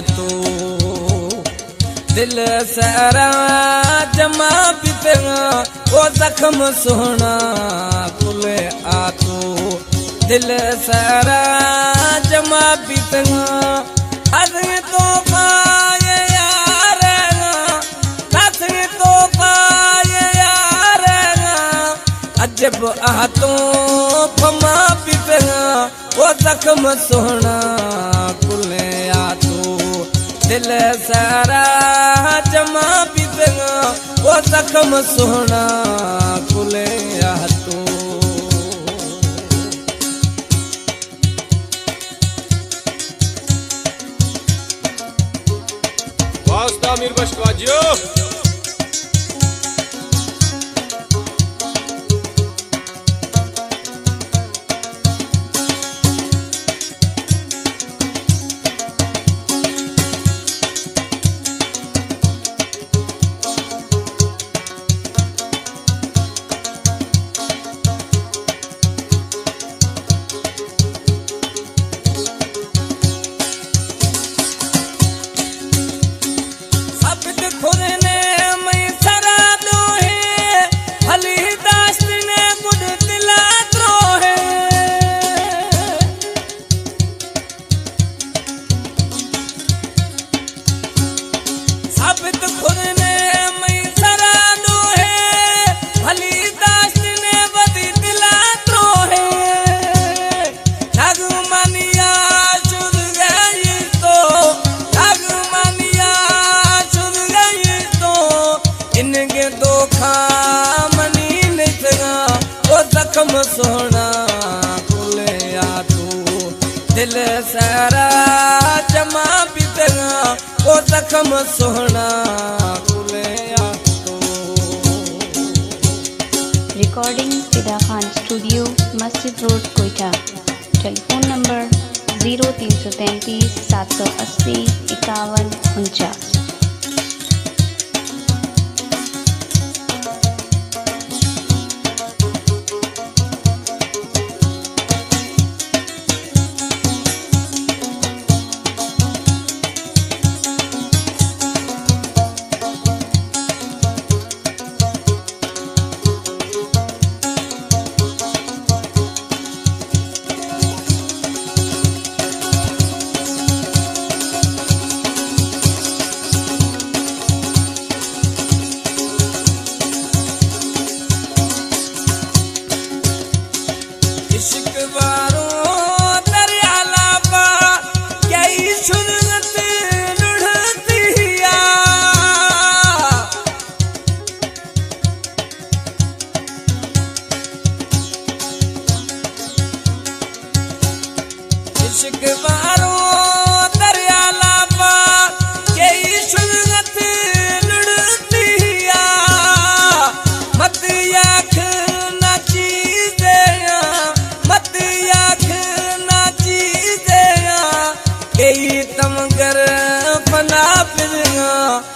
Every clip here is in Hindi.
तू दिल सारा जमा पितेगा वो जख्म सोना कुले आ तू दिल सारा जमा पितेगा हंसी तो पाए यार हंसी तो पाए यार अजब आ तू फमा पितेगा वो जख्म सोना कुले आ तू दिल सारा जमा पितेगा वो जख्म सोना कुले आ तू Basta Amir Başkacı. जख्म सोना कुले आ तू दिल सारा जमा पितेगा वो जख्म सोना कुले आ तू रिकॉर्डिंग फिदा खान स्टूडियो मस्जिद रोड कोयटा टेलीफोन नंबर 0333 780 5149।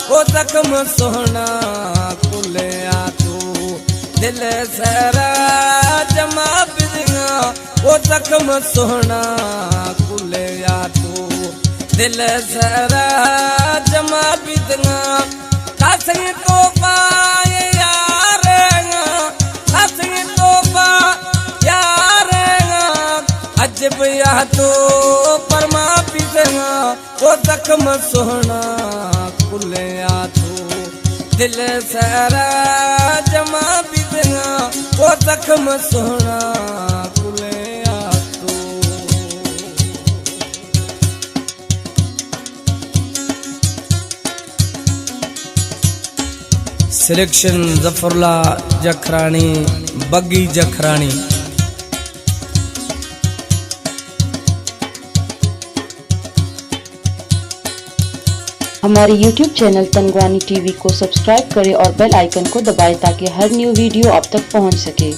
वो जख्म सोना कुले आ तू दिल सारा जमा पितेगा वो जख्म सोना कुले आ तू दिल सारा जमा पितेगा हंसी तो पाए यार हंसी तो पाए यार अजब या तो परमा पितेगा वो जख्म सोना कुले आ तू दिल सारा जमा पितेगा वो जख्म सोना कुले आ तू सिलेक्शन जफरुल्ला जखरानी बग्गी जखरानी। हमारे YouTube चैनल तंगवानी टीवी को सब्सक्राइब करें और बेल आइकन को दबाएं ताकि हर न्यू वीडियो आप तक पहुंच सके।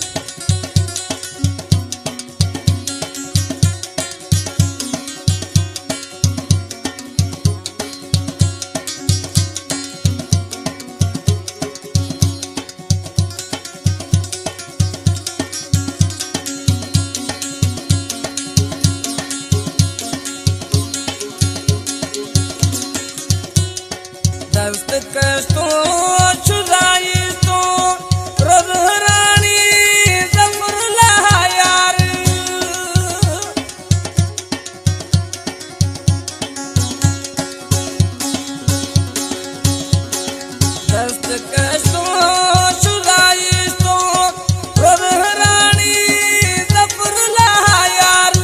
दस्त कश तो छुदाई तो रोज रानी जफरुल्ला यार दस्त कश तो छुदाई तो रोज रानी जफरुल्ला यार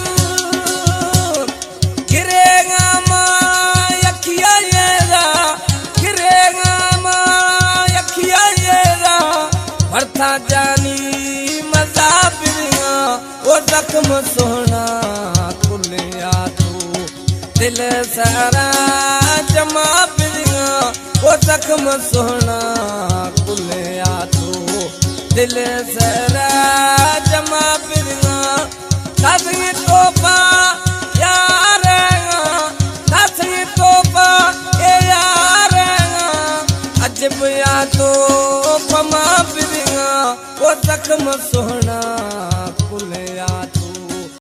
गिरेगा मां यखिया येदा गिरेगा मां यखिया येदा भरता जानी मजा बिरिया ओ जख्म सोना कुलिया तू दिल सारा जमा बिरिया ओ जख्म सोना कुलिया तू दिल सारा जमा बिरिया साथी तोपा यार साथी तोपा ए यार अजब या तो पमा बिरिया ओ जख्म सोना